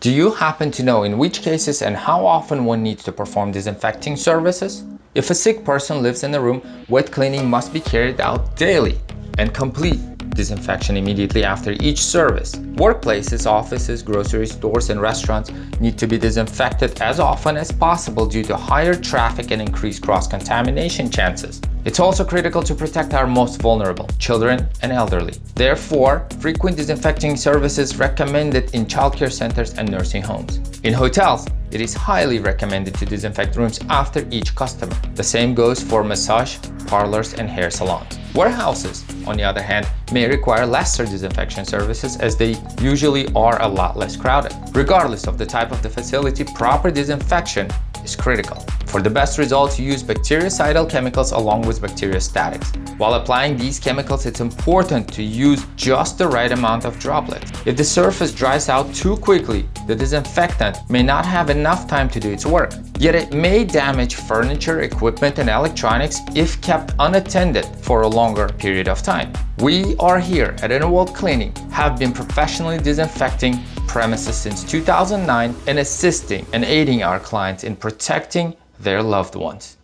Do you happen to know in which cases and how often one needs to perform disinfecting services? If a sick person lives in a room, wet cleaning must be carried out daily and complete disinfection immediately after each service. Workplaces, offices, grocery stores, and restaurants need to be disinfected as often as possible due to higher traffic and increased cross-contamination chances. It's also critical to protect our most vulnerable, children and elderly. Therefore, frequent disinfecting services recommended in childcare centers and nursing homes. In hotels, it is highly recommended to disinfect rooms after each customer. The same goes for massage, parlors, and hair salons. Warehouses, on the other hand, may require lesser disinfection services as they usually are a lot less crowded. Regardless of the type of the facility, proper disinfection is critical. For the best results, use bactericidal chemicals along with bacteriostatics. While applying these chemicals, it's important to use just the right amount of droplets. If the surface dries out too quickly, the disinfectant may not have enough time to do its work. Yet it may damage furniture, equipment, and electronics if kept unattended for a longer period of time. We are here at Innoworld Cleaning, have been professionally disinfecting premises since 2009 and assisting and aiding our clients in protecting their loved ones.